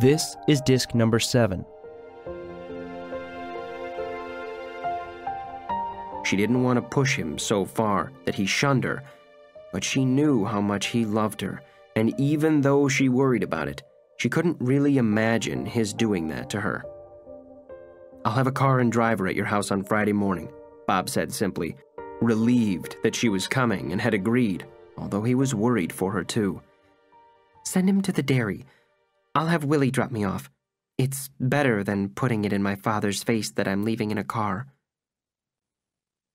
This is disc number 7. She didn't want to push him so far that he shunned her, but she knew how much he loved her, and even though she worried about it, she couldn't really imagine his doing that to her. "I'll have a car and driver at your house on Friday morning," Bob said simply, relieved that she was coming and had agreed, although he was worried for her too. "Send him to the dairy. I'll have Willie drop me off. It's better than putting it in my father's face that I'm leaving in a car."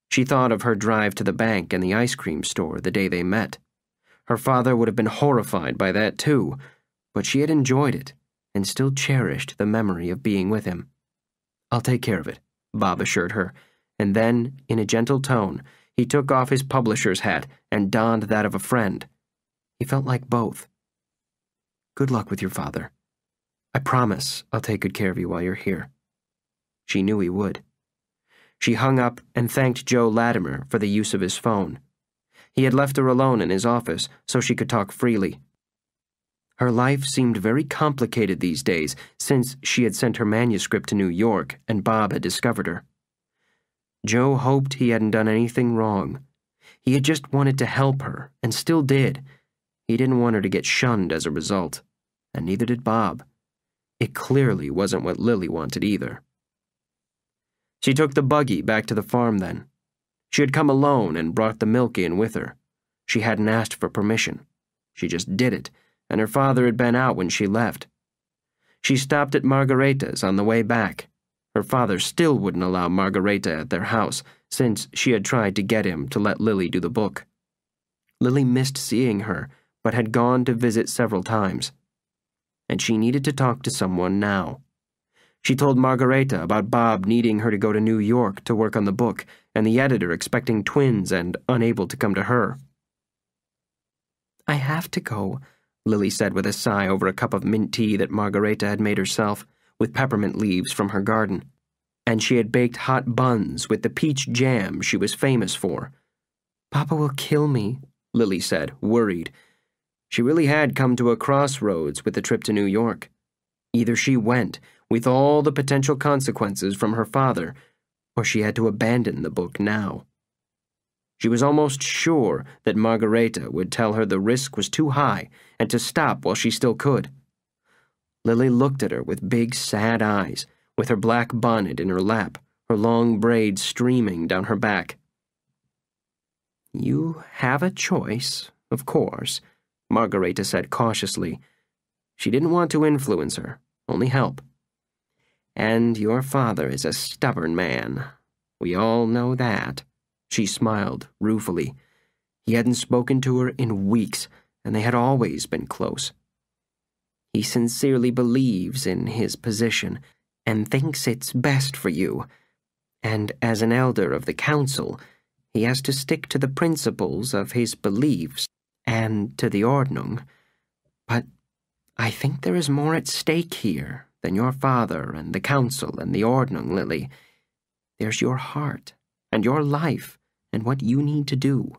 She thought of her drive to the bank and the ice cream store the day they met. Her father would have been horrified by that too, but she had enjoyed it and still cherished the memory of being with him. "I'll take care of it," Bob assured her, and then, in a gentle tone, he took off his publisher's hat and donned that of a friend. He felt like both. "Good luck with your father. I promise I'll take good care of you while you're here." She knew he would. She hung up and thanked Joe Latimer for the use of his phone. He had left her alone in his office so she could talk freely. Her life seemed very complicated these days since she had sent her manuscript to New York and Bob had discovered her. Joe hoped he hadn't done anything wrong. He had just wanted to help her, and still did. He didn't want her to get shunned as a result, and neither did Bob. It clearly wasn't what Lily wanted either. She took the buggy back to the farm then. She had come alone and brought the milk in with her. She hadn't asked for permission. She just did it, and her father had been out when she left. She stopped at Margareta's on the way back. Her father still wouldn't allow Margareta at their house, since she had tried to get him to let Lily do the book. Lily missed seeing her, but had gone to visit several times. And she needed to talk to someone now. She told Margareta about Bob needing her to go to New York to work on the book, and the editor expecting twins and unable to come to her. "I have to go," Lily said with a sigh over a cup of mint tea that Margareta had made herself, with peppermint leaves from her garden. And she had baked hot buns with the peach jam she was famous for. "Papa will kill me," Lily said, worried. She really had come to a crossroads with the trip to New York. Either she went, with all the potential consequences from her father, or she had to abandon the book now. She was almost sure that Margareta would tell her the risk was too high and to stop while she still could. Lily looked at her with big, sad eyes, with her black bonnet in her lap, her long braids streaming down her back. "You have a choice, of course," Margareta said cautiously. She didn't want to influence her, only help. "And your father is a stubborn man. We all know that." She smiled ruefully. He hadn't spoken to her in weeks, and they had always been close. "He sincerely believes in his position and thinks it's best for you. And as an elder of the council, he has to stick to the principles of his beliefs and to the Ordnung. But I think there is more at stake here than your father and the council and the Ordnung, Lily. There's your heart and your life and what you need to do.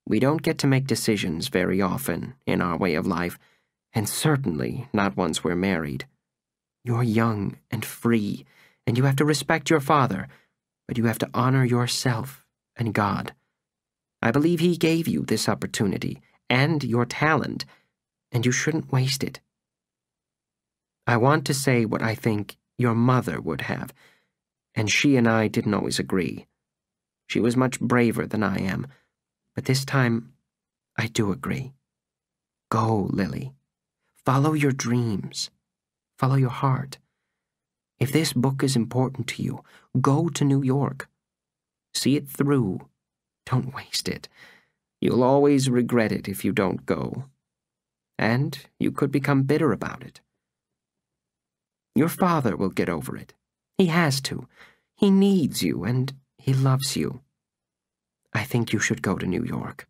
We don't get to make decisions very often in our way of life, and certainly not once we're married. You're young and free, and you have to respect your father, but you have to honor yourself and God. I believe he gave you this opportunity and your talent, and you shouldn't waste it. I want to say what I think your mother would have, and she and I didn't always agree. She was much braver than I am, but this time I do agree. Go, Lily. Follow your dreams. Follow your heart. If this book is important to you, go to New York. See it through. Don't waste it. You'll always regret it if you don't go. And you could become bitter about it. Your father will get over it. He has to. He needs you, and he loves you. I think you should go to New York."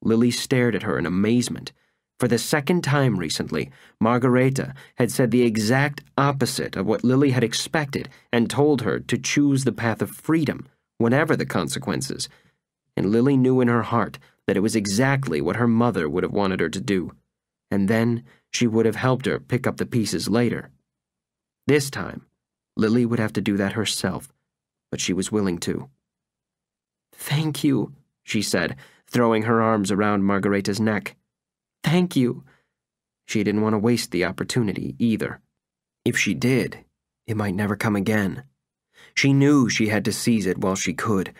Lily stared at her in amazement. For the second time recently, Margareta had said the exact opposite of what Lily had expected and told her to choose the path of freedom, whatever the consequences. And Lily knew in her heart that it was exactly what her mother would have wanted her to do. and then she would have helped her pick up the pieces later. This time, Lily would have to do that herself, but she was willing to. "Thank you," she said, throwing her arms around Margareta's neck. "Thank you." She didn't want to waste the opportunity either. If she did, it might never come again. She knew she had to seize it while she could,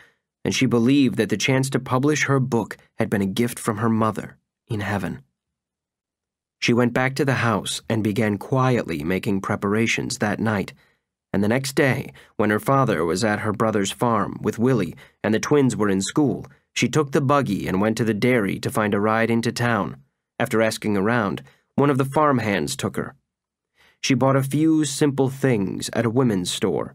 and she believed that the chance to publish her book had been a gift from her mother in heaven. She went back to the house and began quietly making preparations that night, and the next day, when her father was at her brother's farm with Willie and the twins were in school, she took the buggy and went to the dairy to find a ride into town. After asking around, one of the farm hands took her. She bought a few simple things at a women's store.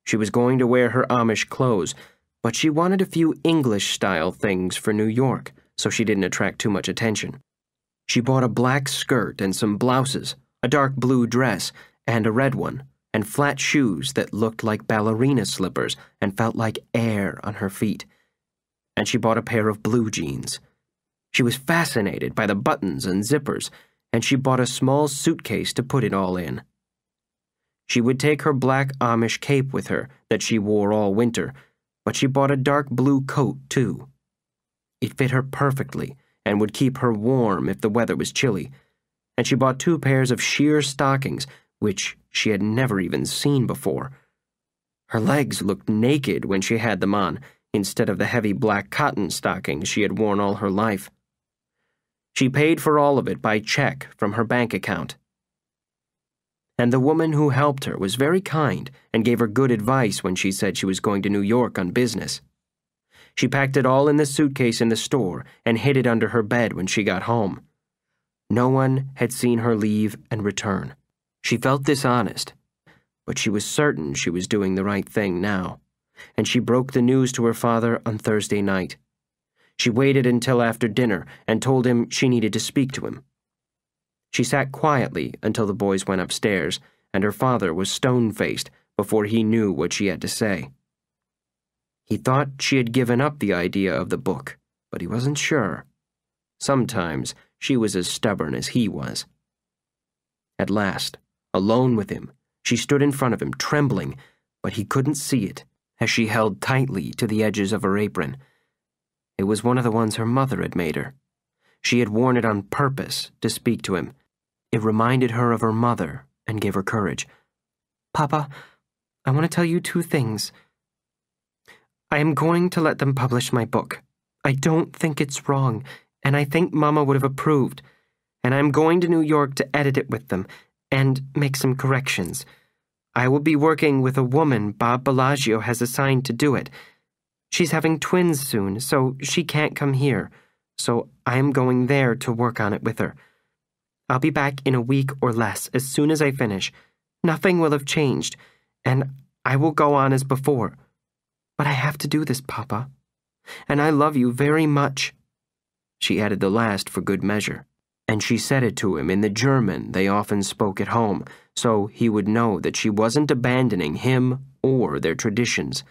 She was going to wear her Amish clothes, but she wanted a few English-style things for New York, so she didn't attract too much attention. She bought a black skirt and some blouses, a dark blue dress and a red one, and flat shoes that looked like ballerina slippers and felt like air on her feet. And she bought a pair of blue jeans. She was fascinated by the buttons and zippers, and she bought a small suitcase to put it all in. She would take her black Amish cape with her that she wore all winter, but she bought a dark blue coat, too. It fit her perfectly and would keep her warm if the weather was chilly, and she bought 2 pairs of sheer stockings, which she had never even seen before. Her legs looked naked when she had them on, instead of the heavy black cotton stockings she had worn all her life. She paid for all of it by check from her bank account. And the woman who helped her was very kind and gave her good advice when she said she was going to New York on business. She packed it all in the suitcase in the store and hid it under her bed when she got home. No one had seen her leave and return. She felt dishonest, but she was certain she was doing the right thing now, and she broke the news to her father on Thursday night. She waited until after dinner and told him she needed to speak to him. She sat quietly until the boys went upstairs, and her father was stone-faced before he knew what she had to say. He thought she had given up the idea of the book, but he wasn't sure. Sometimes she was as stubborn as he was. At last, alone with him, she stood in front of him, trembling, but he couldn't see it, as she held tightly to the edges of her apron. It was one of the ones her mother had made her. She had worn it on purpose to speak to him. It reminded her of her mother and gave her courage. "Papa, I want to tell you 2 things. I am going to let them publish my book. I don't think it's wrong, and I think Mama would have approved. And I'm going to New York to edit it with them and make some corrections. I will be working with a woman Bob Bellagio has assigned to do it. She's having twins soon, so she can't come here, so I am going there to work on it with her. I'll be back in a week or less as soon as I finish. Nothing will have changed, and I will go on as before. But I have to do this, Papa. And I love you very much." She added the last for good measure, and she said it to him in the German they often spoke at home, so he would know that she wasn't abandoning him or their traditions.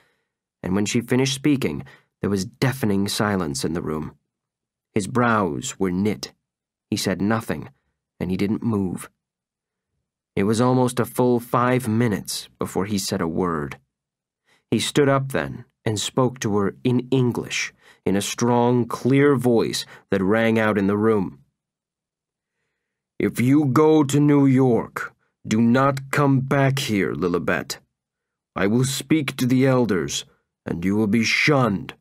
And when she finished speaking, there was deafening silence in the room. His brows were knit. He said nothing, and he didn't move. It was almost a full 5 minutes before he said a word. He stood up then and spoke to her in English, in a strong, clear voice that rang out in the room. "If you go to New York, do not come back here, Lillibet. I will speak to the elders, and you will be shunned.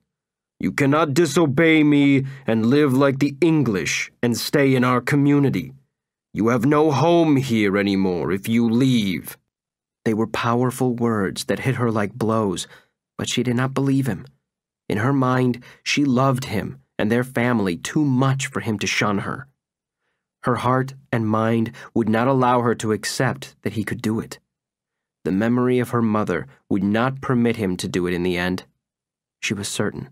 You cannot disobey me and live like the English and stay in our community. You have no home here anymore if you leave." They were powerful words that hit her like blows, but she did not believe him. In her mind, she loved him and their family too much for him to shun her. Her heart and mind would not allow her to accept that he could do it. The memory of her mother would not permit him to do it in the end. She was certain.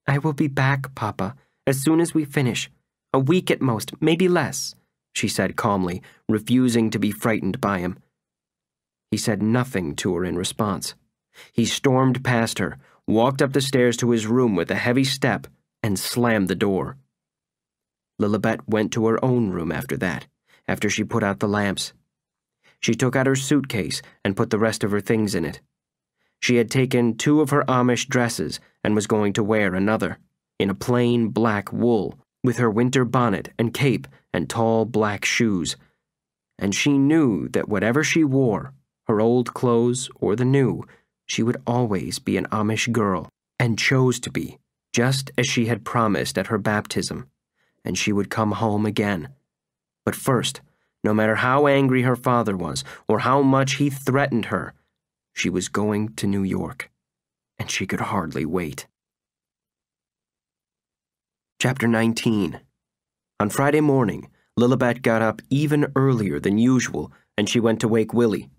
"I will be back, Papa, as soon as we finish. A week at most, maybe less," she said calmly, refusing to be frightened by him. He said nothing to her in response. He stormed past her, walked up the stairs to his room with a heavy step, and slammed the door. Lillibet went to her own room after that, after she put out the lamps. She took out her suitcase and put the rest of her things in it. She had taken 2 of her Amish dresses and was going to wear another, in a plain black wool, with her winter bonnet and cape and tall black shoes. And she knew that whatever she wore, her old clothes or the new, she would always be an Amish girl, and chose to be, just as she had promised at her baptism, and she would come home again. But first, no matter how angry her father was or how much he threatened her, she was going to New York, and she could hardly wait. Chapter 19. On Friday morning, Lillibet got up even earlier than usual, and she went to wake Willie.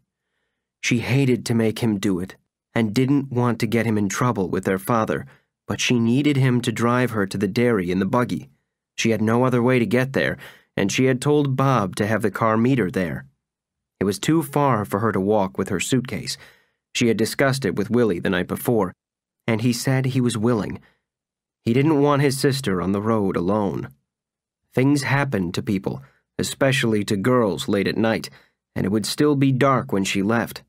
She hated to make him do it, and didn't want to get him in trouble with their father, but she needed him to drive her to the dairy in the buggy. She had no other way to get there, and she had told Bob to have the car meet her there. It was too far for her to walk with her suitcase. She had discussed it with Willie the night before, and he said he was willing. He didn't want his sister on the road alone. Things happened to people, especially to girls late at night, and it would still be dark when she left.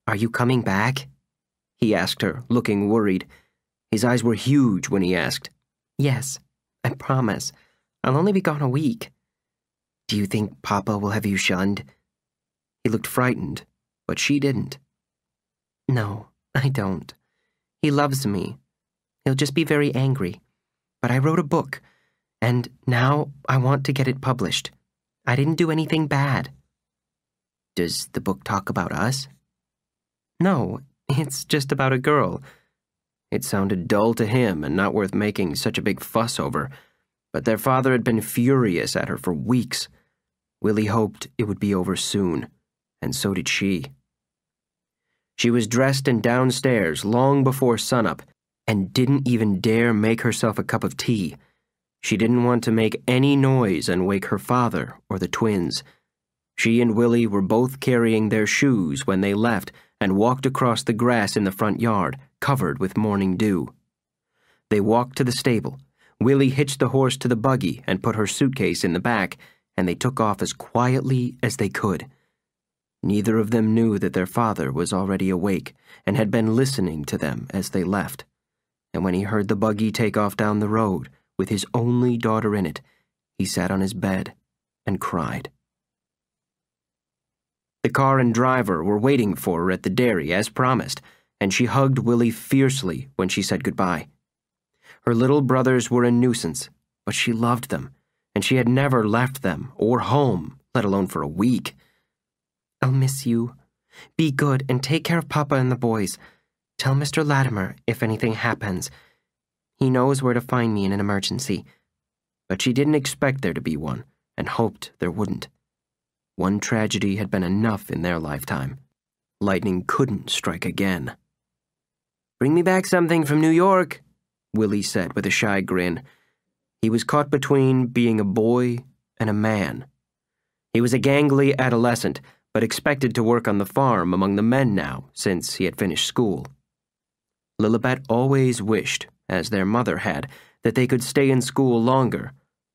"Are you coming back?" he asked her, looking worried. His eyes were huge when he asked. "Yes, I promise. I'll only be gone a week." "Do you think Papa will have you shunned?" He looked frightened, but she didn't. "No, I don't. He loves me. He'll just be very angry. But I wrote a book, and now I want to get it published. I didn't do anything bad." "Does the book talk about us?" "No, it's just about a girl." It sounded dull to him and not worth making such a big fuss over, but their father had been furious at her for weeks. Willie hoped it would be over soon, and so did she. She was dressed and downstairs long before sunup, and didn't even dare make herself a cup of tea. She didn't want to make any noise and wake her father or the twins. She and Willie were both carrying their shoes when they left and walked across the grass in the front yard, covered with morning dew. They walked to the stable. Willie hitched the horse to the buggy and put her suitcase in the back, and they took off as quietly as they could. Neither of them knew that their father was already awake and had been listening to them as they left. And when he heard the buggy take off down the road, with his only daughter in it, he sat on his bed and cried. The car and driver were waiting for her at the dairy as promised, and she hugged Willie fiercely when she said goodbye. Her little brothers were a nuisance, but she loved them, and she had never left them or home, let alone for a week. "I'll miss you. Be good and take care of Papa and the boys. Tell Mr. Latimer if anything happens. He knows where to find me in an emergency." But she didn't expect there to be one, and hoped there wouldn't. One tragedy had been enough in their lifetime. Lightning couldn't strike again. "Bring me back something from New York," Willie said with a shy grin. He was caught between being a boy and a man. He was a gangly adolescent, but expected to work on the farm among the men now, since he had finished school. Lillibet always wished, as their mother had, that they could stay in school longer,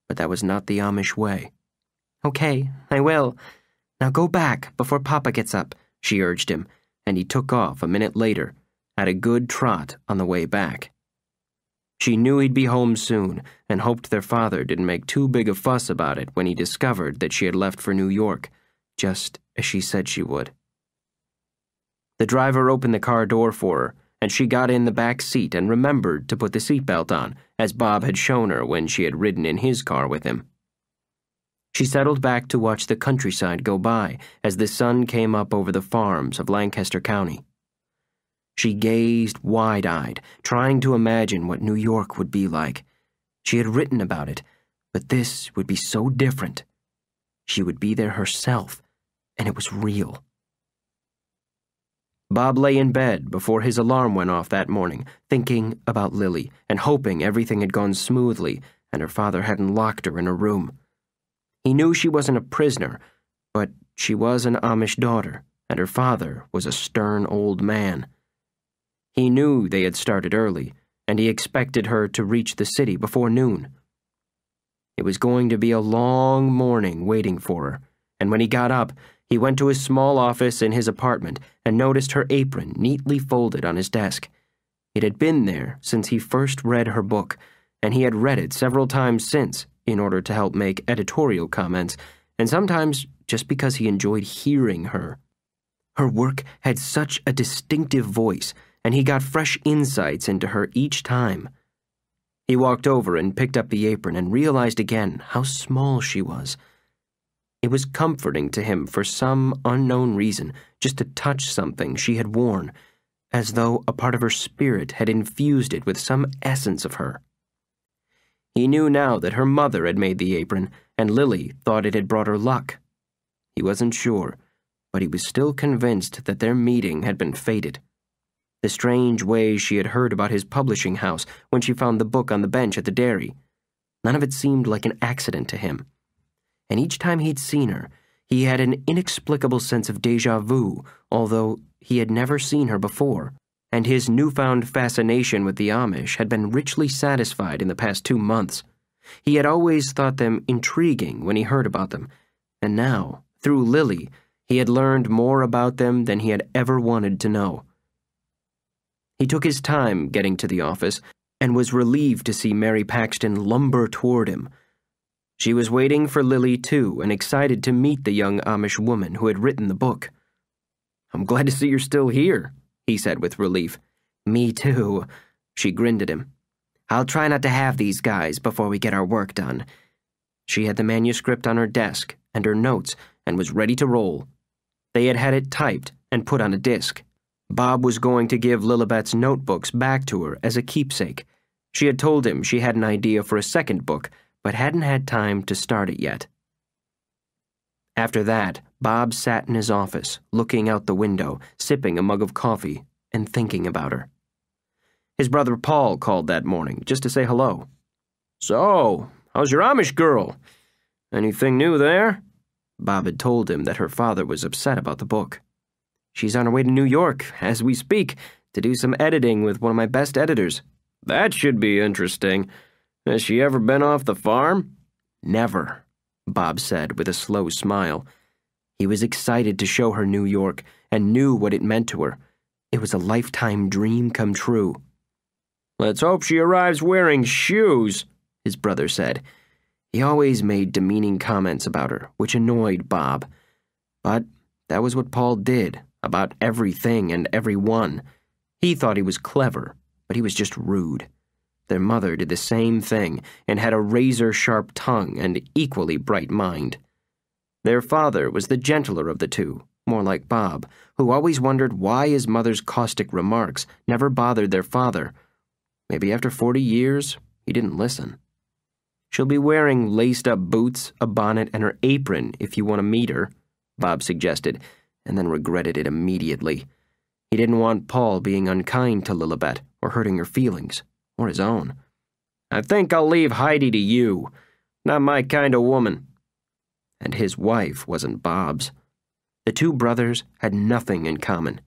but that was not the Amish way. "Okay, I will. Now go back before Papa gets up," she urged him, and he took off a minute later, at a good trot on the way back. She knew he'd be home soon, and hoped their father didn't make too big a fuss about it when he discovered that she had left for New York, just as she said she would. The driver opened the car door for her, and she got in the back seat and remembered to put the seatbelt on, as Bob had shown her when she had ridden in his car with him. She settled back to watch the countryside go by as the sun came up over the farms of Lancaster County. She gazed wide-eyed, trying to imagine what New York would be like. She had written about it, but this would be so different. She would be there herself, and it was real. Bob lay in bed before his alarm went off that morning, thinking about Lily and hoping everything had gone smoothly and her father hadn't locked her in a room. He knew she wasn't a prisoner, but she was an Amish daughter, and her father was a stern old man. He knew they had started early, and he expected her to reach the city before noon. It was going to be a long morning waiting for her, and when he got up, he went to his small office in his apartment and noticed her apron neatly folded on his desk. It had been there since he first read her book, and he had read it several times since in order to help make editorial comments, and sometimes just because he enjoyed hearing her. Her work had such a distinctive voice, and he got fresh insights into her each time. He walked over and picked up the apron and realized again how small she was. It was comforting to him for some unknown reason just to touch something she had worn, as though a part of her spirit had infused it with some essence of her. He knew now that her mother had made the apron, and Lily thought it had brought her luck. He wasn't sure, but he was still convinced that their meeting had been fated. The strange way she had heard about his publishing house when she found the book on the bench at the dairy. None of it seemed like an accident to him. And each time he'd seen her, he had an inexplicable sense of déjà vu, although he had never seen her before, and his newfound fascination with the Amish had been richly satisfied in the past 2 months. He had always thought them intriguing when he heard about them, and now, through Lily, he had learned more about them than he had ever wanted to know. He took his time getting to the office and was relieved to see Mary Paxton lumber toward him. She was waiting for Lily, too, and excited to meet the young Amish woman who had written the book. "I'm glad to see you're still here," he said with relief. "Me too," she grinned at him. "I'll try not to have these guys before we get our work done." She had the manuscript on her desk and her notes and was ready to roll. They had had it typed and put on a disc. Bob was going to give Lillibet's notebooks back to her as a keepsake. She had told him she had an idea for a second book, but hadn't had time to start it yet. After that, Bob sat in his office, looking out the window, sipping a mug of coffee, and thinking about her. His brother Paul called that morning, just to say hello. "So, how's your Amish girl? Anything new there?" Bob had told him that her father was upset about the book. "She's on her way to New York, as we speak, to do some editing with one of my best editors." "That should be interesting. Has she ever been off the farm?" "Never," Bob said with a slow smile. He was excited to show her New York and knew what it meant to her. It was a lifetime dream come true. "Let's hope she arrives wearing shoes," his brother said. He always made demeaning comments about her, which annoyed Bob. But that was what Paul did, about everything and everyone. He thought he was clever, but he was just rude. Their mother did the same thing and had a razor-sharp tongue and equally bright mind. Their father was the gentler of the two, more like Bob, who always wondered why his mother's caustic remarks never bothered their father. Maybe after 40 years, he didn't listen. "She'll be wearing laced-up boots, a bonnet, and her apron if you want to meet her," Bob suggested, and then regretted it immediately. He didn't want Paul being unkind to Lillibet or hurting her feelings, or his own. "I think I'll leave Heidi to you. Not my kind of woman." And his wife wasn't Bob's. The two brothers had nothing in common.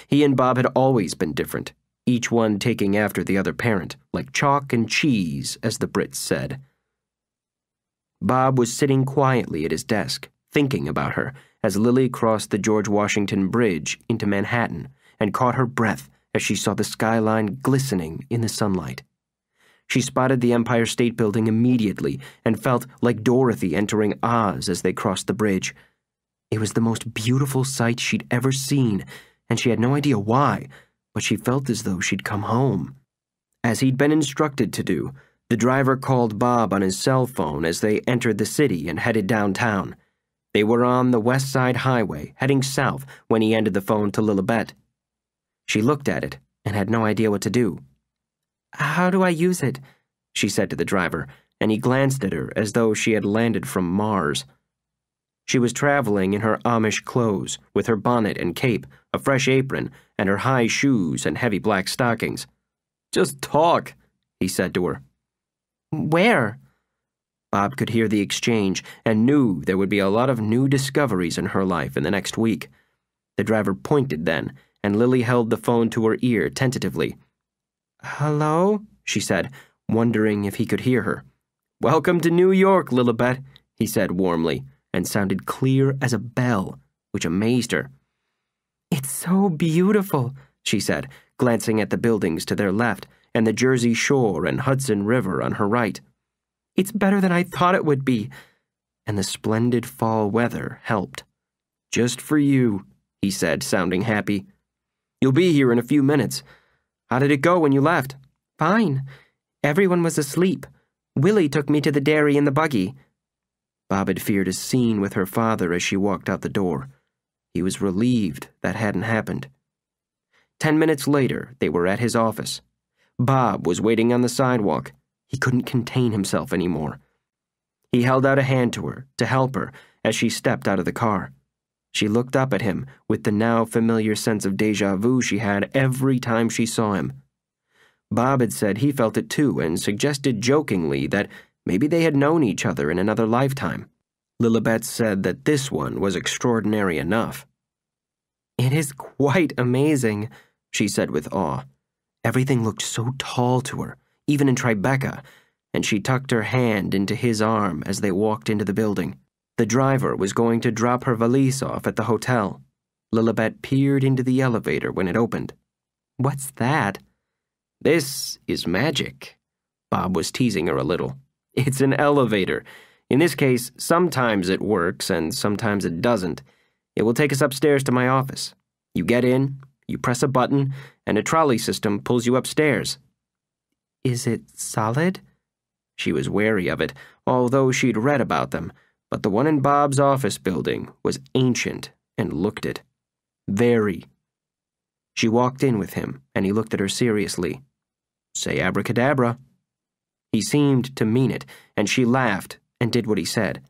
He and Bob had always been different, each one taking after the other parent, like chalk and cheese, as the Brits said. Bob was sitting quietly at his desk, thinking about her, as Lily crossed the George Washington Bridge into Manhattan and caught her breath as she saw the skyline glistening in the sunlight. She spotted the Empire State Building immediately and felt like Dorothy entering Oz as they crossed the bridge. It was the most beautiful sight she'd ever seen, and she had no idea why, but she felt as though she'd come home. As he'd been instructed to do, the driver called Bob on his cell phone as they entered the city and headed downtown. They were on the West Side Highway, heading south, when he handed the phone to Lillibet. She looked at it and had no idea what to do. "How do I use it?" she said to the driver, and he glanced at her as though she had landed from Mars. She was traveling in her Amish clothes, with her bonnet and cape, a fresh apron, and her high shoes and heavy black stockings. "Just talk," he said to her. "Where?" Bob could hear the exchange and knew there would be a lot of new discoveries in her life in the next week. The driver pointed then, and Lily held the phone to her ear tentatively. "Hello?" she said, wondering if he could hear her. "Welcome to New York, Lillibet," he said warmly, and sounded clear as a bell, which amazed her. "It's so beautiful," she said, glancing at the buildings to their left and the Jersey Shore and Hudson River on her right. "It's better than I thought it would be." And the splendid fall weather helped. "Just for you," he said, sounding happy. "You'll be here in a few minutes. How did it go when you left?" "Fine. Everyone was asleep. Willie took me to the dairy in the buggy." Bob had feared a scene with her father as she walked out the door. He was relieved that hadn't happened. 10 minutes later, they were at his office. Bob was waiting on the sidewalk. He couldn't contain himself anymore. He held out a hand to her to help her as she stepped out of the car. She looked up at him with the now familiar sense of déjà vu she had every time she saw him. Bob had said he felt it too and suggested jokingly that maybe they had known each other in another lifetime. Lillibet said that this one was extraordinary enough. "It is quite amazing," she said with awe. Everything looked so tall to her, even in Tribeca, and she tucked her hand into his arm as they walked into the building. The driver was going to drop her valise off at the hotel. Lillibet peered into the elevator when it opened. "What's that?" "This is magic." Bob was teasing her a little. "It's an elevator. In this case, sometimes it works and sometimes it doesn't. It will take us upstairs to my office. You get in, you press a button, and a trolley system pulls you upstairs." "Is it solid?" She was wary of it, although she'd read about them, but the one in Bob's office building was ancient and looked it. Very. She walked in with him, and he looked at her seriously. "Say abracadabra." He seemed to mean it, and she laughed and did what he said.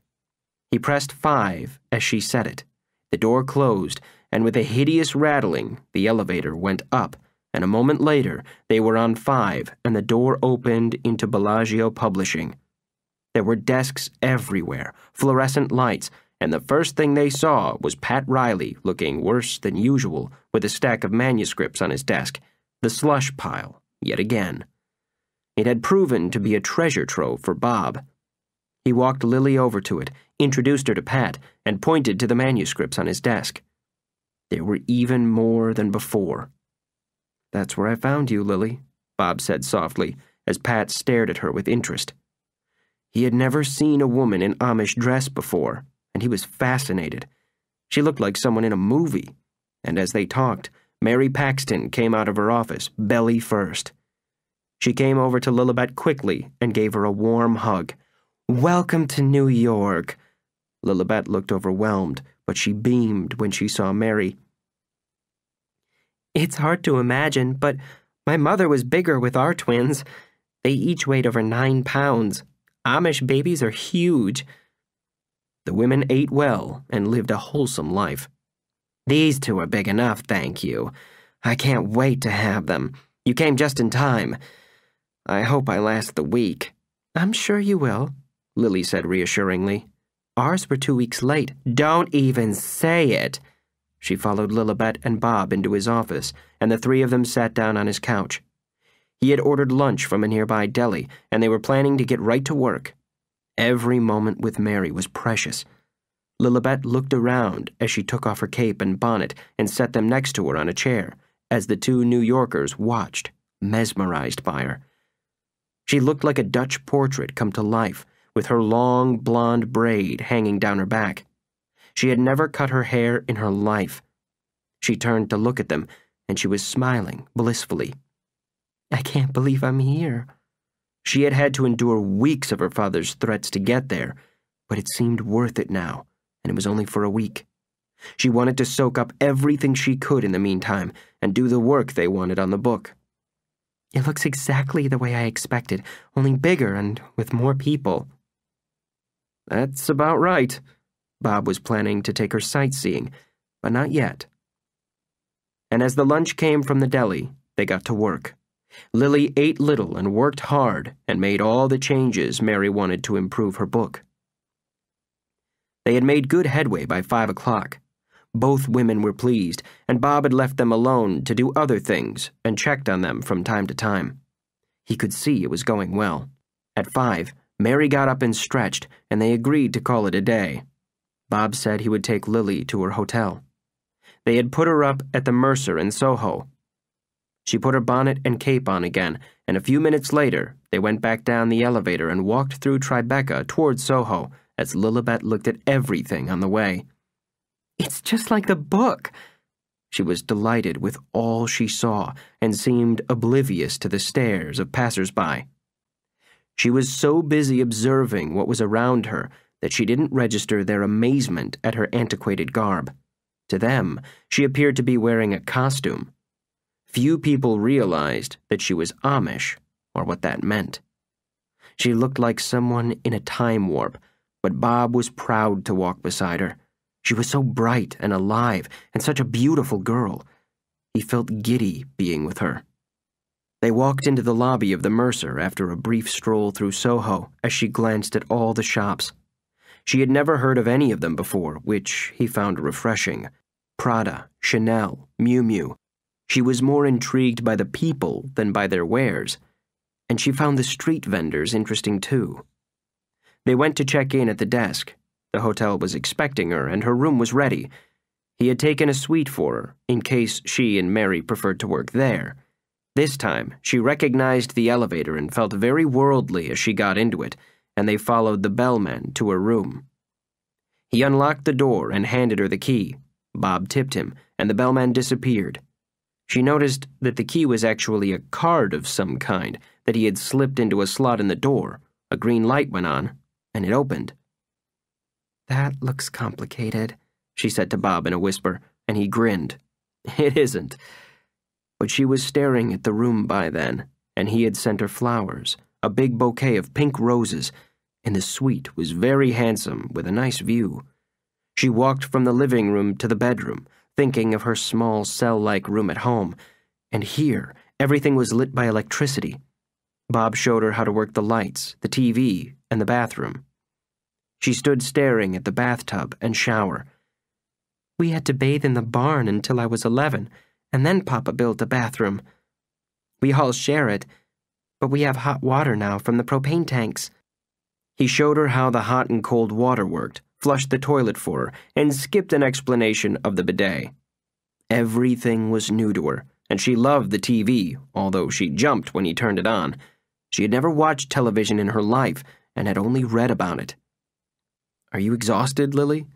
He pressed 5 as she said it. The door closed, and with a hideous rattling, the elevator went up, and a moment later, they were on 5, and the door opened into Bellagio Publishing. There were desks everywhere, fluorescent lights, and the first thing they saw was Pat Riley looking worse than usual with a stack of manuscripts on his desk, the slush pile, yet again. It had proven to be a treasure trove for Bob. He walked Lily over to it, introduced her to Pat, and pointed to the manuscripts on his desk. There were even more than before. "That's where I found you, Lily," Bob said softly, as Pat stared at her with interest. He had never seen a woman in Amish dress before, and he was fascinated. She looked like someone in a movie, and as they talked, Mary Paxton came out of her office, belly first. She came over to Lillibet quickly and gave her a warm hug. "Welcome to New York." Lillibet looked overwhelmed, but she beamed when she saw Mary. "It's hard to imagine, but my mother was bigger with our twins. They each weighed over 9 pounds. Amish babies are huge." The women ate well and lived a wholesome life. "These 2 are big enough, thank you. I can't wait to have them. You came just in time. I hope I last the week." "I'm sure you will," Lily said reassuringly. "Ours were 2 weeks late." "Don't even say it." She followed Lillibet and Bob into his office, and the 3 of them sat down on his couch. He had ordered lunch from a nearby deli, and they were planning to get right to work. Every moment with Mary was precious. Lillibet looked around as she took off her cape and bonnet and set them next to her on a chair, as the 2 New Yorkers watched, mesmerized by her. She looked like a Dutch portrait come to life, with her long blonde braid hanging down her back. She had never cut her hair in her life. She turned to look at them, and she was smiling blissfully. "I can't believe I'm here." She had had to endure weeks of her father's threats to get there, but it seemed worth it now, and it was only for a week. She wanted to soak up everything she could in the meantime and do the work they wanted on the book. "It looks exactly the way I expected, only bigger and with more people." "That's about right." Bob was planning to take her sightseeing, but not yet. And as the lunch came from the deli, they got to work. Lily ate little and worked hard and made all the changes Mary wanted to improve her book. They had made good headway by 5 o'clock. Both women were pleased, and Bob had left them alone to do other things and checked on them from time to time. He could see it was going well. At 5, Mary got up and stretched, and they agreed to call it a day. Bob said he would take Lily to her hotel. They had put her up at the Mercer in Soho. She put her bonnet and cape on again, and a few minutes later, they went back down the elevator and walked through Tribeca towards Soho as Lillibet looked at everything on the way. "It's just like the book." She was delighted with all she saw and seemed oblivious to the stares of passers-by. She was so busy observing what was around her that she didn't register their amazement at her antiquated garb. To them, she appeared to be wearing a costume. Few people realized that she was Amish, or what that meant. She looked like someone in a time warp, but Bob was proud to walk beside her. She was so bright and alive, and such a beautiful girl. He felt giddy being with her. They walked into the lobby of the Mercer after a brief stroll through Soho as she glanced at all the shops. She had never heard of any of them before, which he found refreshing. Prada, Chanel, Miu Miu. She was more intrigued by the people than by their wares, and she found the street vendors interesting too. They went to check in at the desk. The hotel was expecting her, and her room was ready. He had taken a suite for her, in case she and Mary preferred to work there. This time, she recognized the elevator and felt very worldly as she got into it, and they followed the bellman to her room. He unlocked the door and handed her the key. Bob tipped him, and the bellman disappeared. She noticed that the key was actually a card of some kind that he had slipped into a slot in the door. A green light went on, and it opened. "That looks complicated," she said to Bob in a whisper, and he grinned. "It isn't." But she was staring at the room by then, and he had sent her flowers, a big bouquet of pink roses, and the suite was very handsome with a nice view. She walked from the living room to the bedroom, thinking of her small cell-like room at home, and here everything was lit by electricity. Bob showed her how to work the lights, the TV, and the bathroom. She stood staring at the bathtub and shower. "We had to bathe in the barn until I was 11, and then Papa built a bathroom. We all share it, but we have hot water now from the propane tanks." He showed her how the hot and cold water worked, flushed the toilet for her, and skipped an explanation of the bidet. Everything was new to her, and she loved the TV, although she jumped when he turned it on. She had never watched television in her life and had only read about it. "Are you exhausted, Lily?"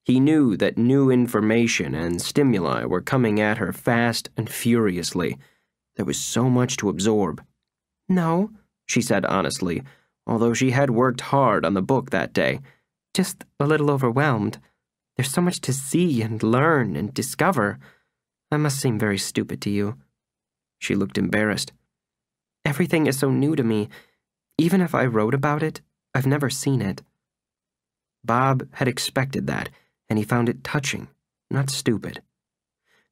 He knew that new information and stimuli were coming at her fast and furiously. There was so much to absorb. "No," she said honestly, although she had worked hard on the book that day. "Just a little overwhelmed. There's so much to see and learn and discover. I must seem very stupid to you." She looked embarrassed. "Everything is so new to me. Even if I wrote about it, I've never seen it." Bob had expected that, and he found it touching, not stupid.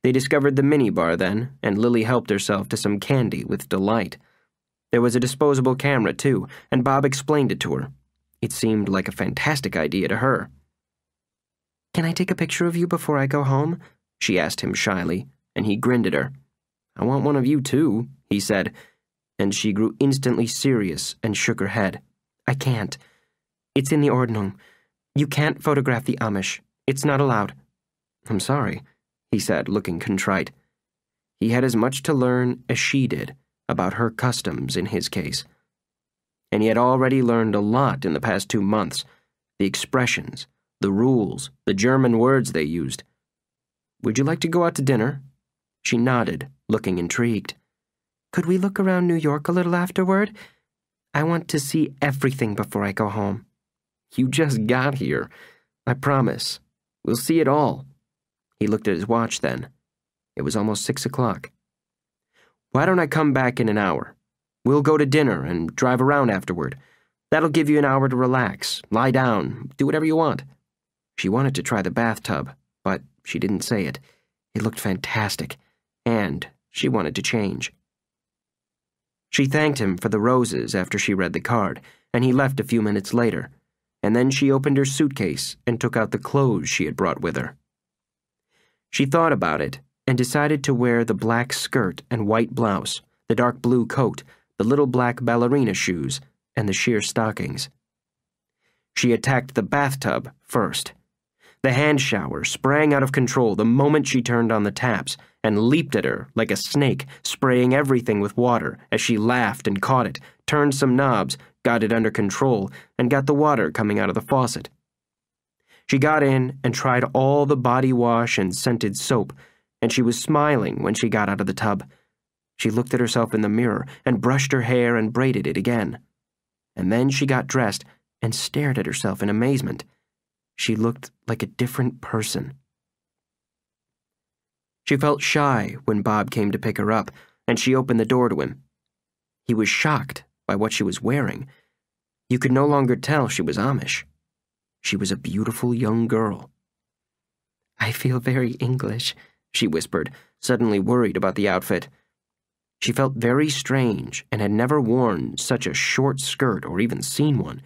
They discovered the minibar then, and Lily helped herself to some candy with delight. There was a disposable camera, too, and Bob explained it to her. It seemed like a fantastic idea to her. "Can I take a picture of you before I go home?" she asked him shyly, and he grinned at her. "I want one of you, too," he said, and she grew instantly serious and shook her head. "I can't. It's in the Ordnung. You can't photograph the Amish. It's not allowed." "I'm sorry," he said, looking contrite. He had as much to learn as she did about her customs in his case. And he had already learned a lot in the past 2 months. The expressions, the rules, the German words they used. "Would you like to go out to dinner?" She nodded, looking intrigued. "Could we look around New York a little afterward? I want to see everything before I go home." "You just got here. I promise. We'll see it all." He looked at his watch then. It was almost 6 o'clock. "Why don't I come back in an hour? We'll go to dinner and drive around afterward. That'll give you an hour to relax, lie down, do whatever you want." She wanted to try the bathtub, but she didn't say it. It looked fantastic, and she wanted to change. She thanked him for the roses after she read the card, and he left a few minutes later, and then she opened her suitcase and took out the clothes she had brought with her. She thought about it and decided to wear the black skirt and white blouse, the dark blue coat, the little black ballerina shoes, and the sheer stockings. She attacked the bathtub first. The hand shower sprang out of control the moment she turned on the taps and leaped at her like a snake, spraying everything with water as she laughed and caught it, turned some knobs, got it under control, and got the water coming out of the faucet. She got in and tried all the body wash and scented soap, and she was smiling when she got out of the tub. She looked at herself in the mirror and brushed her hair and braided it again. And then she got dressed and stared at herself in amazement. She looked like a different person. She felt shy when Bob came to pick her up, and she opened the door to him. He was shocked by what she was wearing. You could no longer tell she was Amish. She was a beautiful young girl. "I feel very English," she whispered, suddenly worried about the outfit. She felt very strange and had never worn such a short skirt or even seen one.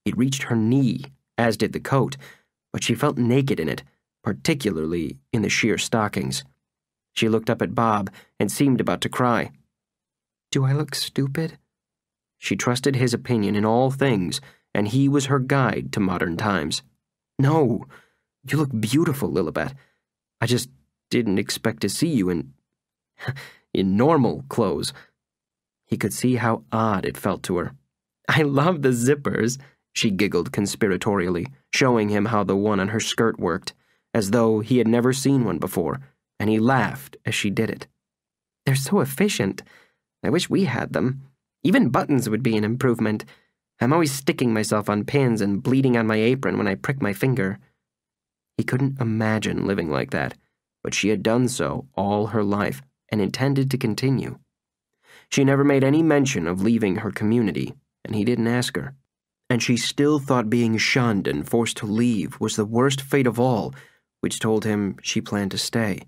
It reached her knee, as did the coat, but she felt naked in it, particularly in the sheer stockings. She looked up at Bob and seemed about to cry. "Do I look stupid?" She trusted his opinion in all things, and he was her guide to modern times. "No, you look beautiful, Lillibet. I just didn't expect to see you in normal clothes." He could see how odd it felt to her. "I love the zippers," she giggled conspiratorially, showing him how the one on her skirt worked, as though he had never seen one before, and he laughed as she did it. "They're so efficient. I wish we had them. Even buttons would be an improvement. I'm always sticking myself on pins and bleeding on my apron when I prick my finger." He couldn't imagine living like that, but she had done so all her life and intended to continue. She never made any mention of leaving her community, and he didn't ask her. And she still thought being shunned and forced to leave was the worst fate of all, which told him she planned to stay.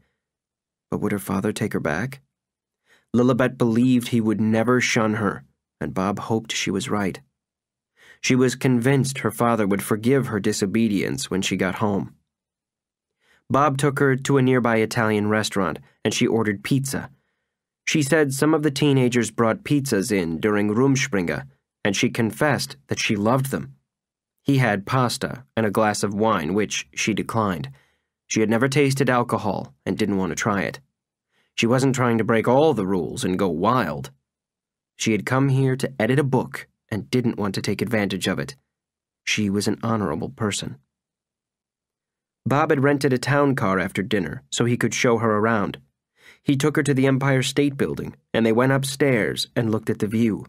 But would her father take her back? Lillibet believed he would never shun her, and Bob hoped she was right. She was convinced her father would forgive her disobedience when she got home. Bob took her to a nearby Italian restaurant, and she ordered pizza. She said some of the teenagers brought pizzas in during Rumspringa, and she confessed that she loved them. He had pasta and a glass of wine, which she declined. She had never tasted alcohol and didn't want to try it. She wasn't trying to break all the rules and go wild. She had come here to edit a book and didn't want to take advantage of it. She was an honorable person. Bob had rented a town car after dinner so he could show her around. He took her to the Empire State Building, and they went upstairs and looked at the view.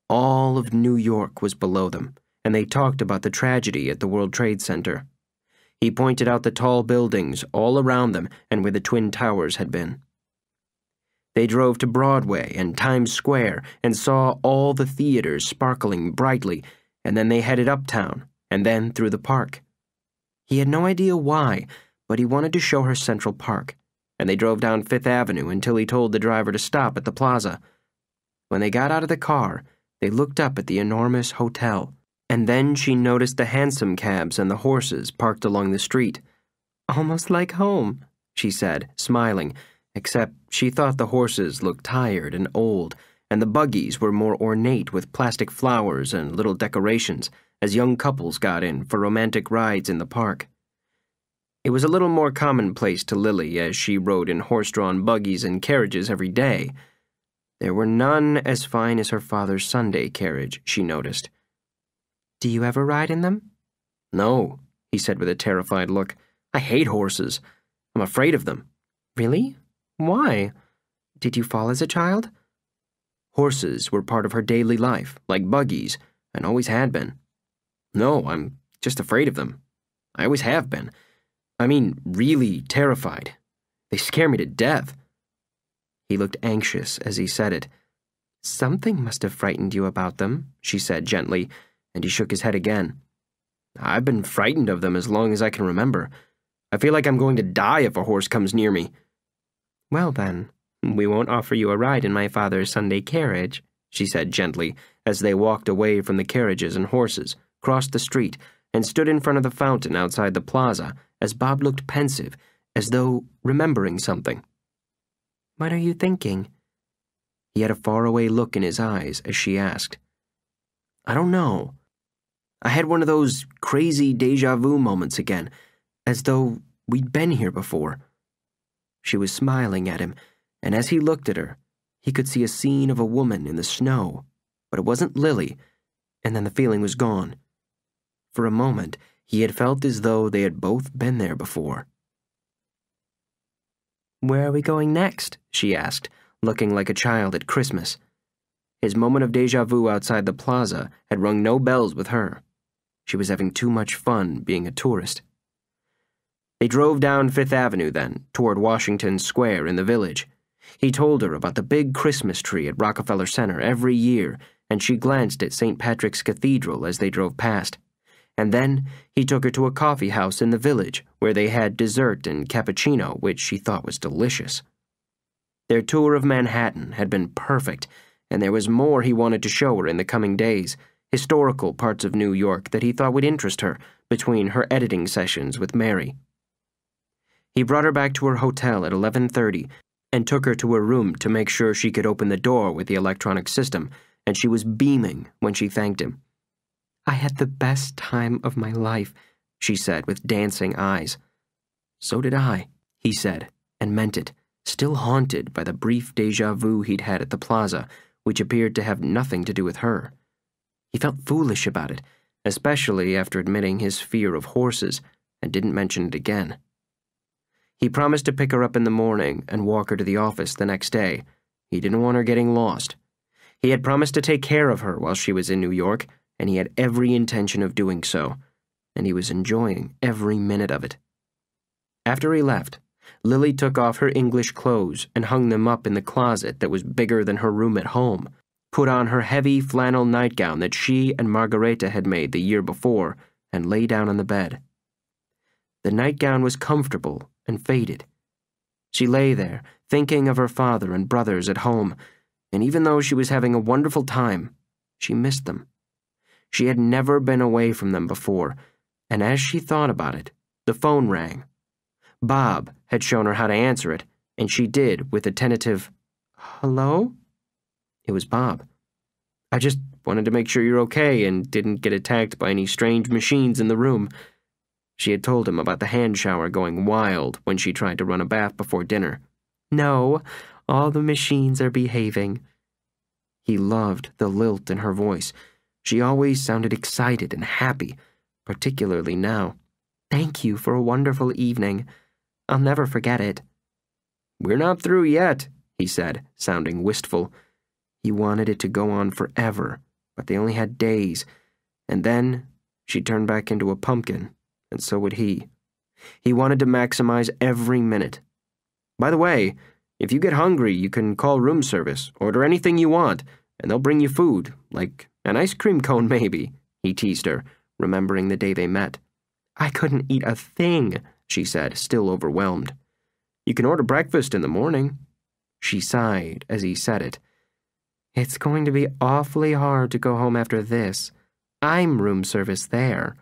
All of New York was below them, and they talked about the tragedy at the World Trade Center. He pointed out the tall buildings all around them and where the Twin Towers had been. They drove to Broadway and Times Square and saw all the theaters sparkling brightly, and then they headed uptown and then through the park. He had no idea why, but he wanted to show her Central Park, and they drove down Fifth Avenue until he told the driver to stop at the plaza. When they got out of the car, they looked up at the enormous hotel, and then she noticed the hansom cabs and the horses parked along the street. "Almost like home," she said, smiling, except she thought the horses looked tired and old, and the buggies were more ornate with plastic flowers and little decorations, as young couples got in for romantic rides in the park. It was a little more commonplace to Lily as she rode in horse-drawn buggies and carriages every day. There were none as fine as her father's Sunday carriage, she noticed. "Do you ever ride in them?" "No," he said with a terrified look. "I hate horses. I'm afraid of them." "Really? Why? Did you fall as a child?" Horses were part of her daily life, like buggies, and always had been. "No, I'm just afraid of them. I always have been. I mean, really terrified. They scare me to death." He looked anxious as he said it. "Something must have frightened you about them," she said gently, and he shook his head again. "I've been frightened of them as long as I can remember. I feel like I'm going to die if a horse comes near me." "Well then, we won't offer you a ride in my father's Sunday carriage," she said gently, as they walked away from the carriages and horses, crossed the street, and stood in front of the fountain outside the plaza as Bob looked pensive, as though remembering something. "What are you thinking?" He had a faraway look in his eyes as she asked. I don't know. I had one of those crazy deja vu moments again, as though we'd been here before." She was smiling at him, and as he looked at her, he could see a scene of a woman in the snow, but it wasn't Lily, and then the feeling was gone. For a moment, he had felt as though they had both been there before. "Where are we going next?" she asked, looking like a child at Christmas. His moment of deja vu outside the plaza had rung no bells with her. She was having too much fun being a tourist. They drove down Fifth Avenue then, toward Washington Square in the Village. He told her about the big Christmas tree at Rockefeller Center every year, and she glanced at St. Patrick's Cathedral as they drove past. And then he took her to a coffee house in the Village where they had dessert and cappuccino, which she thought was delicious. Their tour of Manhattan had been perfect, and there was more he wanted to show her in the coming days, historical parts of New York that he thought would interest her between her editing sessions with Mary. He brought her back to her hotel at 11:30 and took her to her room to make sure she could open the door with the electronic system, and she was beaming when she thanked him. "I had the best time of my life," she said with dancing eyes. "So did I," he said, and meant it, still haunted by the brief deja vu he'd had at the plaza, which appeared to have nothing to do with her. He felt foolish about it, especially after admitting his fear of horses, and didn't mention it again. He promised to pick her up in the morning and walk her to the office the next day. He didn't want her getting lost. He had promised to take care of her while she was in New York, and he had every intention of doing so, and he was enjoying every minute of it. After he left, Lily took off her English clothes and hung them up in the closet that was bigger than her room at home, put on her heavy flannel nightgown that she and Margareta had made the year before, and lay down on the bed. The nightgown was comfortable and faded. She lay there, thinking of her father and brothers at home, and even though she was having a wonderful time, she missed them. She had never been away from them before, and as she thought about it, the phone rang. Bob had shown her how to answer it, and she did with a tentative, "Hello?" It was Bob. "I just wanted to make sure you're okay and didn't get attacked by any strange machines in the room." She had told him about the hand shower going wild when she tried to run a bath before dinner. "No, all the machines are behaving." He loved the lilt in her voice. She always sounded excited and happy, particularly now. "Thank you for a wonderful evening. I'll never forget it." "We're not through yet," he said, sounding wistful. He wanted it to go on forever, but they only had days, and then she turned back into a pumpkin, and so would he. He wanted to maximize every minute. "By the way, if you get hungry, you can call room service, order anything you want, and they'll bring you food, like an ice cream cone maybe," he teased her, remembering the day they met. "I couldn't eat a thing," she said, still overwhelmed. "You can order breakfast in the morning." She sighed as he said it. "It's going to be awfully hard to go home after this. I'm room service there."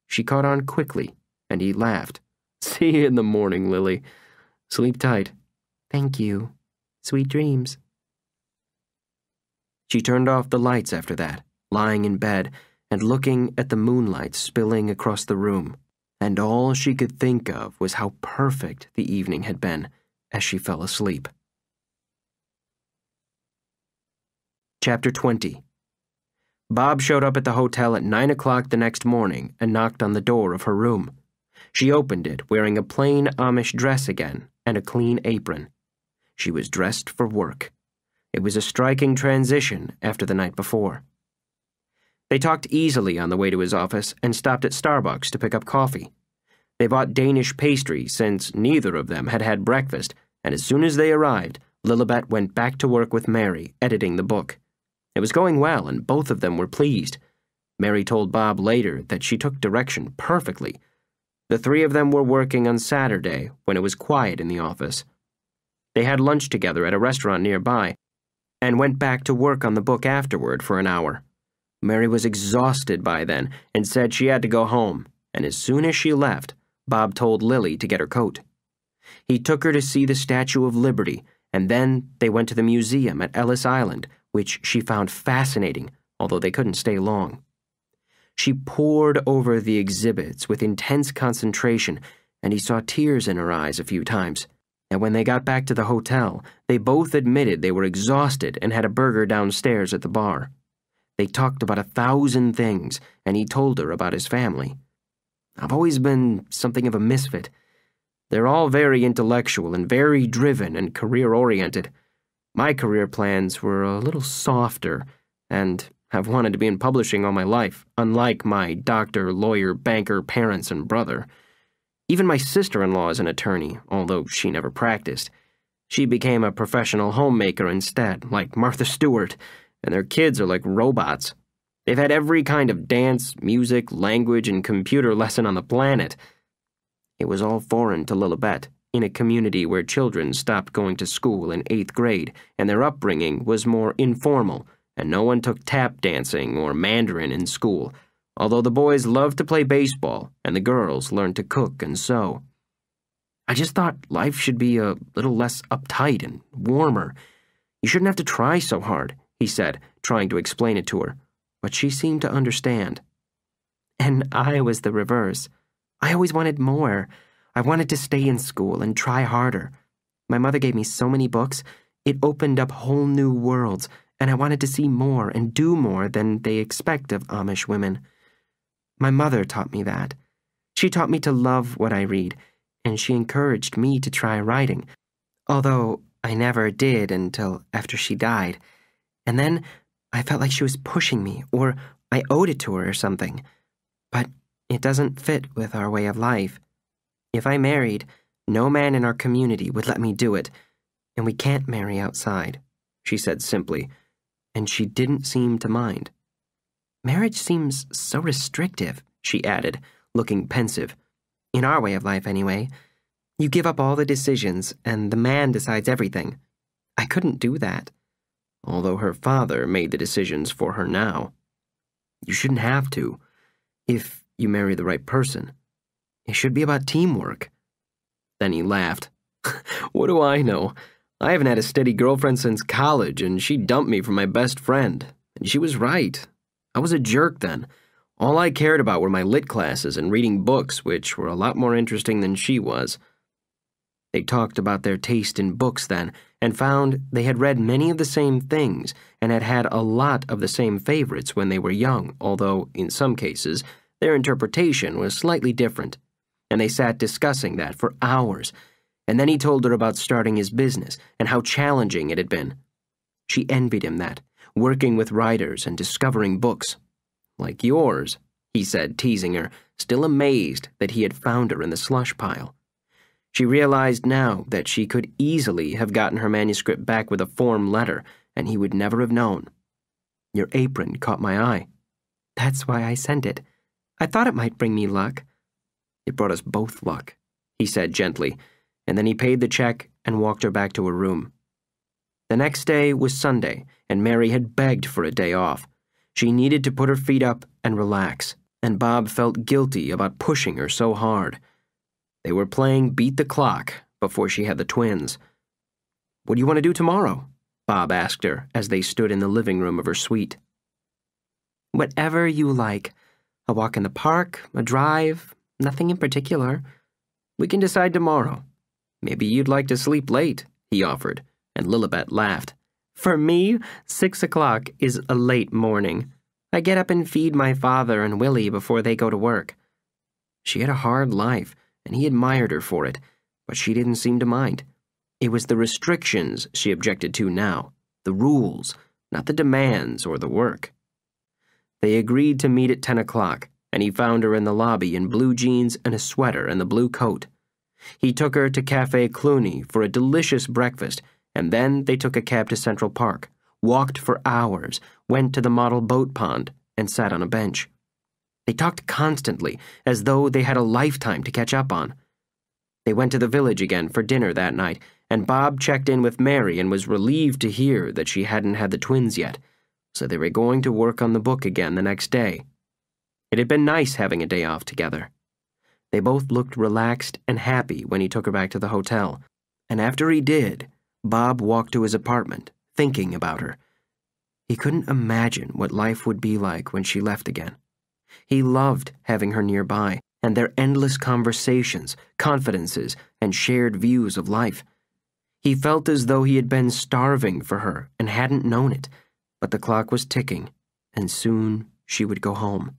She caught on quickly, and he laughed. "See you in the morning, Lily. Sleep tight." "Thank you. Sweet dreams." She turned off the lights after that, lying in bed and looking at the moonlight spilling across the room, and all she could think of was how perfect the evening had been as she fell asleep. Chapter 20. Bob showed up at the hotel at 9 o'clock the next morning and knocked on the door of her room. She opened it wearing a plain Amish dress again and a clean apron. She was dressed for work. It was a striking transition after the night before. They talked easily on the way to his office and stopped at Starbucks to pick up coffee. They bought Danish pastry since neither of them had had breakfast, and as soon as they arrived, Lillibet went back to work with Mary, editing the book. It was going well, and both of them were pleased. Mary told Bob later that she took direction perfectly. The three of them were working on Saturday when it was quiet in the office. They had lunch together at a restaurant nearby and went back to work on the book afterward for an hour. Mary was exhausted by then and said she had to go home, and as soon as she left, Bob told Lily to get her coat. He took her to see the Statue of Liberty, and then they went to the museum at Ellis Island, which she found fascinating, although they couldn't stay long. She pored over the exhibits with intense concentration, and he saw tears in her eyes a few times. And when they got back to the hotel, they both admitted they were exhausted and had a burger downstairs at the bar. They talked about 1,000 things, and he told her about his family. "I've always been something of a misfit. They're all very intellectual and very driven and career-oriented. My career plans were a little softer, and I've wanted to be in publishing all my life, unlike my doctor, lawyer, banker parents and brother. Even my sister-in-law is an attorney, although she never practiced. She became a professional homemaker instead, like Martha Stewart, and their kids are like robots. They've had every kind of dance, music, language, and computer lesson on the planet." It was all foreign to Lillibet, in a community where children stopped going to school in 8th grade, and their upbringing was more informal, and no one took tap dancing or Mandarin in school, although the boys loved to play baseball and the girls learned to cook and sew. "I just thought life should be a little less uptight and warmer. You shouldn't have to try so hard," he said, trying to explain it to her, but she seemed to understand. "And I was the reverse. I always wanted more. I wanted to stay in school and try harder. My mother gave me so many books, it opened up whole new worlds, and I wanted to see more and do more than they expect of Amish women. My mother taught me that. She taught me to love what I read, and she encouraged me to try writing, although I never did until after she died. And then I felt like she was pushing me, or I owed it to her or something. But it doesn't fit with our way of life. If I married, no man in our community would let me do it, and we can't marry outside," she said simply, and she didn't seem to mind. "Marriage seems so restrictive," she added, looking pensive. "In our way of life, anyway. You give up all the decisions, and the man decides everything. I couldn't do that." Although her father made the decisions for her now. "You shouldn't have to, if you marry the right person. It should be about teamwork." Then he laughed. "What do I know? I haven't had a steady girlfriend since college, and she dumped me for my best friend. And she was right. I was a jerk then. All I cared about were my lit classes and reading books, which were a lot more interesting than she was." They talked about their taste in books then, and found they had read many of the same things and had had a lot of the same favorites when they were young, although, in some cases, their interpretation was slightly different. And they sat discussing that for hours, and then he told her about starting his business and how challenging it had been. She envied him that, working with writers and discovering books. "Like yours," he said, teasing her, still amazed that he had found her in the slush pile. She realized now that she could easily have gotten her manuscript back with a form letter, and he would never have known. "Your apron caught my eye." "That's why I sent it. I thought it might bring me luck." "It brought us both luck," he said gently, and then he paid the check and walked her back to her room. The next day was Sunday, and Mary had begged for a day off. She needed to put her feet up and relax, and Bob felt guilty about pushing her so hard. They were playing Beat the Clock before she had the twins. "What do you want to do tomorrow?" Bob asked her as they stood in the living room of her suite. "Whatever you like. A walk in the park, a drive, nothing in particular. We can decide tomorrow. Maybe you'd like to sleep late," he offered, and Lillibet laughed. "For me, 6 o'clock is a late morning. I get up and feed my father and Willie before they go to work." She had a hard life, and he admired her for it, but she didn't seem to mind. It was the restrictions she objected to now, the rules, not the demands or the work. They agreed to meet at 10 o'clock, and he found her in the lobby in blue jeans and a sweater and the blue coat. He took her to Café Cluny for a delicious breakfast, and then they took a cab to Central Park, walked for hours, went to the model boat pond, and sat on a bench. They talked constantly, as though they had a lifetime to catch up on. They went to the village again for dinner that night, and Bob checked in with Mary and was relieved to hear that she hadn't had the twins yet, so they were going to work on the book again the next day. It had been nice having a day off together. They both looked relaxed and happy when he took her back to the hotel, and after he did, Bob walked to his apartment, thinking about her. He couldn't imagine what life would be like when she left again. He loved having her nearby, and their endless conversations, confidences, and shared views of life. He felt as though he had been starving for her and hadn't known it, but the clock was ticking, and soon she would go home.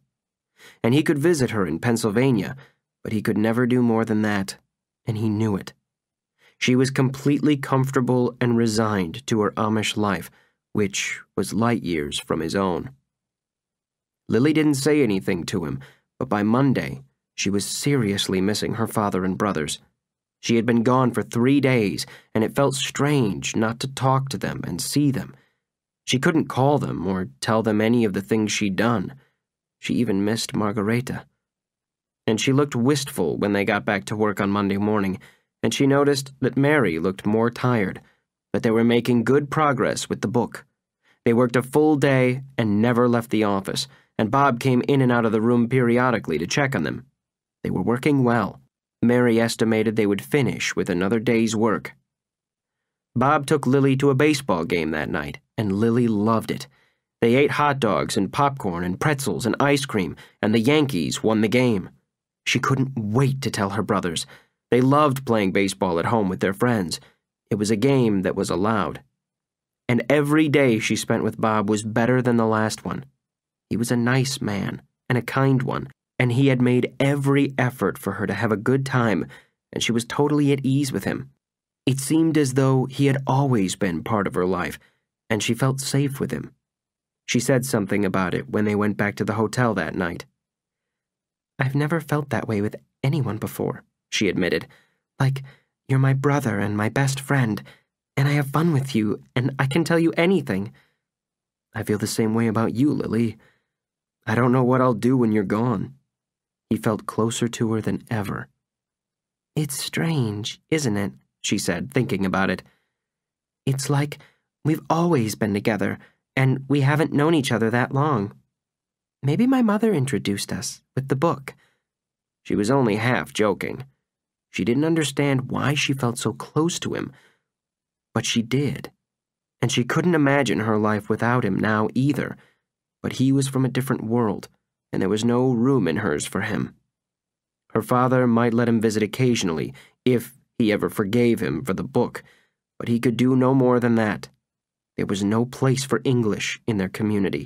And he could visit her in Pennsylvania, but he could never do more than that, and he knew it. She was completely comfortable and resigned to her Amish life, which was light years from his own. Lily didn't say anything to him, but by Monday, she was seriously missing her father and brothers. She had been gone for 3 days, and it felt strange not to talk to them and see them. She couldn't call them or tell them any of the things she'd done. She even missed Margareta. And she looked wistful when they got back to work on Monday morning, and she noticed that Mary looked more tired, but they were making good progress with the book. They worked a full day and never left the office, and Bob came in and out of the room periodically to check on them. They were working well. Mary estimated they would finish with another day's work. Bob took Lily to a baseball game that night, and Lily loved it. They ate hot dogs and popcorn and pretzels and ice cream, and the Yankees won the game. She couldn't wait to tell her brothers. They loved playing baseball at home with their friends. It was a game that was allowed. And every day she spent with Bob was better than the last one. He was a nice man and a kind one, and he had made every effort for her to have a good time, and she was totally at ease with him. It seemed as though he had always been part of her life, and she felt safe with him. She said something about it when they went back to the hotel that night. "I've never felt that way with anyone before," she admitted. "Like, you're my brother and my best friend, and I have fun with you, and I can tell you anything." "I feel the same way about you, Lily. I don't know what I'll do when you're gone." He felt closer to her than ever. "It's strange, isn't it?" she said, thinking about it. "It's like we've always been together, and we haven't known each other that long. Maybe my mother introduced us with the book." She was only half joking. She didn't understand why she felt so close to him, but she did. And she couldn't imagine her life without him now either, but he was from a different world, and there was no room in hers for him. Her father might let him visit occasionally, if he ever forgave him for the book, but he could do no more than that. There was no place for English in their community.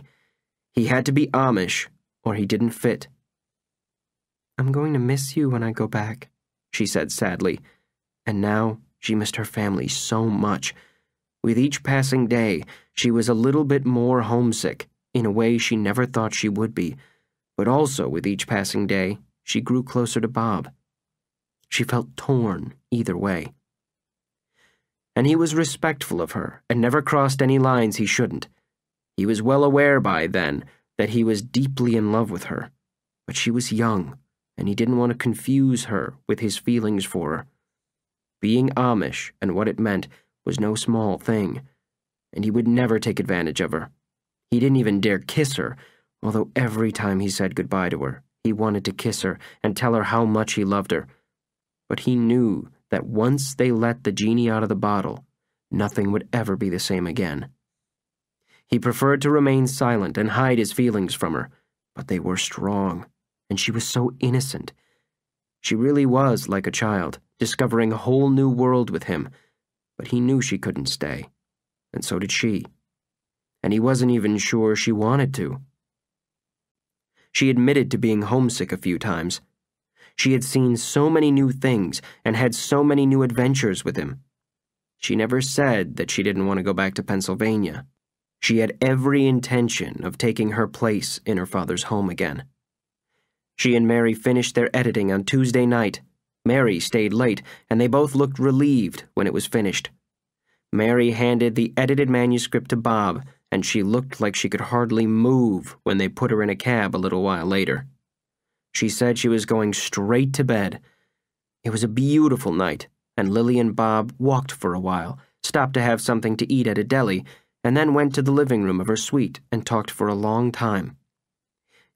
He had to be Amish, or he didn't fit. "I'm going to miss you when I go back," she said sadly, and now she missed her family so much. With each passing day, she was a little bit more homesick, in a way she never thought she would be, but also with each passing day, she grew closer to Bob. She felt torn either way. And he was respectful of her and never crossed any lines he shouldn't. He was well aware by then that he was deeply in love with her, but she was young, and he didn't want to confuse her with his feelings for her. Being Amish and what it meant was no small thing, and he would never take advantage of her. He didn't even dare kiss her, although every time he said goodbye to her, he wanted to kiss her and tell her how much he loved her. But he knew that once they let the genie out of the bottle, nothing would ever be the same again. He preferred to remain silent and hide his feelings from her, but they were strong, and she was so innocent. She really was like a child, discovering a whole new world with him, but he knew she couldn't stay, and so did she. And he wasn't even sure she wanted to. She admitted to being homesick a few times. She had seen so many new things and had so many new adventures with him. She never said that she didn't want to go back to Pennsylvania. She had every intention of taking her place in her father's home again. She and Mary finished their editing on Tuesday night. Mary stayed late, and they both looked relieved when it was finished. Mary handed the edited manuscript to Bob, and she looked like she could hardly move when they put her in a cab a little while later. She said she was going straight to bed. It was a beautiful night, and Lily and Bob walked for a while, stopped to have something to eat at a deli, and then went to the living room of her suite and talked for a long time.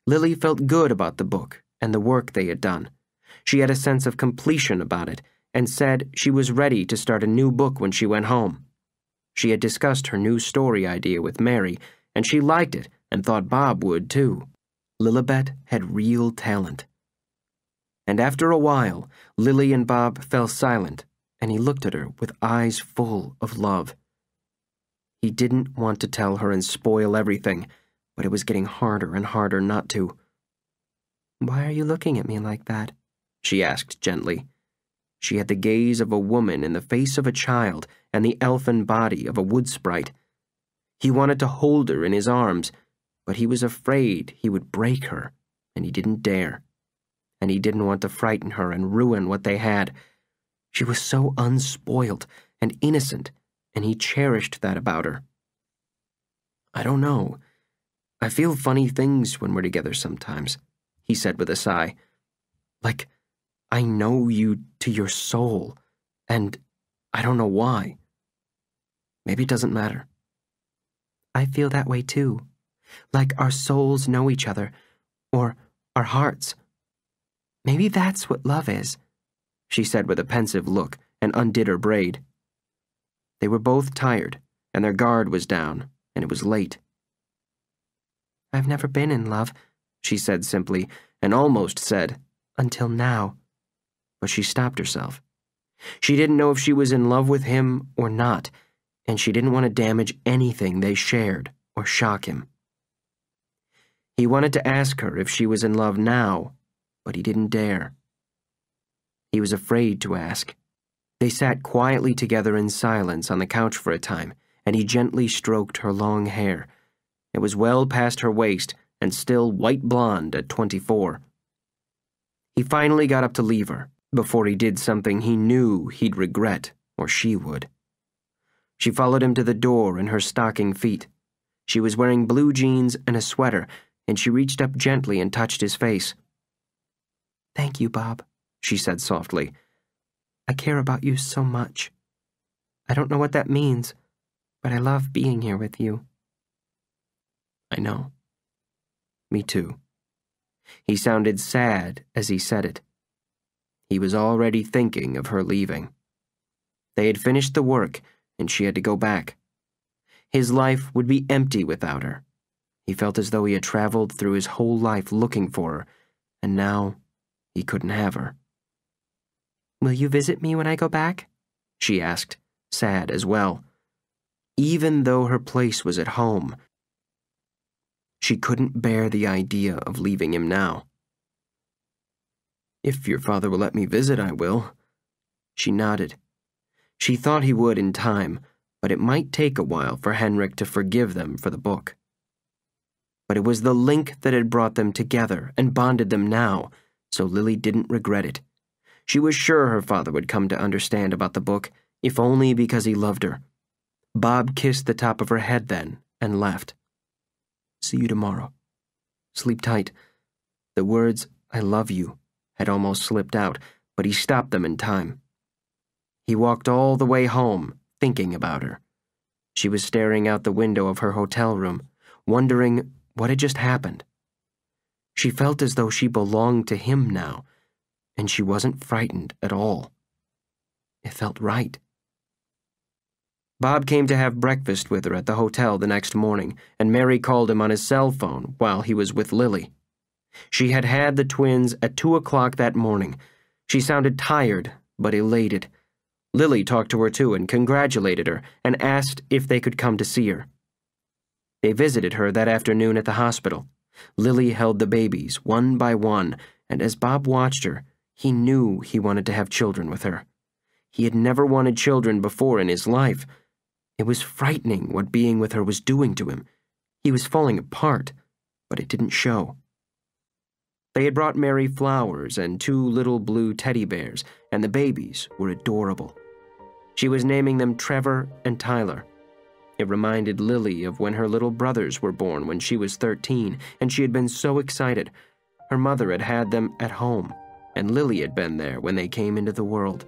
Lily felt good about the book and the work they had done. She had a sense of completion about it and said she was ready to start a new book when she went home. She had discussed her new story idea with Mary, and she liked it and thought Bob would too. Lillibet had real talent. And after a while, Lily and Bob fell silent, and he looked at her with eyes full of love. He didn't want to tell her and spoil everything, but it was getting harder and harder not to. "Why are you looking at me like that?" she asked gently. She had the gaze of a woman in the face of a child and the elfin body of a wood sprite. He wanted to hold her in his arms, but he was afraid he would break her, and he didn't dare. And he didn't want to frighten her and ruin what they had. She was so unspoiled and innocent, and he cherished that about her. "I don't know. I feel funny things when we're together sometimes," he said with a sigh. "Like, I know you to your soul, and I don't know why. Maybe it doesn't matter." "I feel that way too. Like our souls know each other, or our hearts. Maybe that's what love is," she said with a pensive look and undid her braid. They were both tired, and their guard was down, and it was late. "I've never been in love," she said simply, and almost said, "until now." But she stopped herself. She didn't know if she was in love with him or not, and she didn't want to damage anything they shared or shock him. He wanted to ask her if she was in love now, but he didn't dare. He was afraid to ask. They sat quietly together in silence on the couch for a time, and he gently stroked her long hair. It was well past her waist and still white blonde at 24. He finally got up to leave her, before he did something he knew he'd regret, or she would. She followed him to the door in her stocking feet. She was wearing blue jeans and a sweater, and she reached up gently and touched his face. "Thank you, Bob," she said softly. "I care about you so much. I don't know what that means, but I love being here with you." "I know. Me too." He sounded sad as he said it. He was already thinking of her leaving. They had finished the work, and she had to go back. His life would be empty without her. He felt as though he had traveled through his whole life looking for her, and now he couldn't have her. "Will you visit me when I go back?" she asked, sad as well. Even though her place was at home, she couldn't bear the idea of leaving him now. "If your father will let me visit, I will." She nodded. She thought he would in time, but it might take a while for Henrik to forgive them for the book. But it was the link that had brought them together and bonded them now, so Lily didn't regret it. She was sure her father would come to understand about the book, if only because he loved her. Bob kissed the top of her head then and left. "See you tomorrow. Sleep tight." The words, "I love you," had almost slipped out, but he stopped them in time. He walked all the way home, thinking about her. She was staring out the window of her hotel room, wondering what had just happened. She felt as though she belonged to him now, and she wasn't frightened at all. It felt right. Bob came to have breakfast with her at the hotel the next morning, and Mary called him on his cell phone while he was with Lily. She had had the twins at 2 o'clock that morning. She sounded tired, but elated. Lily talked to her too and congratulated her and asked if they could come to see her. They visited her that afternoon at the hospital. Lily held the babies one by one, and as Bob watched her, he knew he wanted to have children with her. He had never wanted children before in his life. It was frightening what being with her was doing to him. He was falling apart, but it didn't show. They had brought Mary flowers and 2 little blue teddy bears, and the babies were adorable. She was naming them Trevor and Tyler. It reminded Lily of when her little brothers were born when she was 13, and she had been so excited. Her mother had had them at home, and Lily had been there when they came into the world.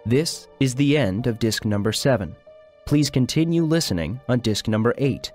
This is the end of disc number 7. Please continue listening on disc number 8.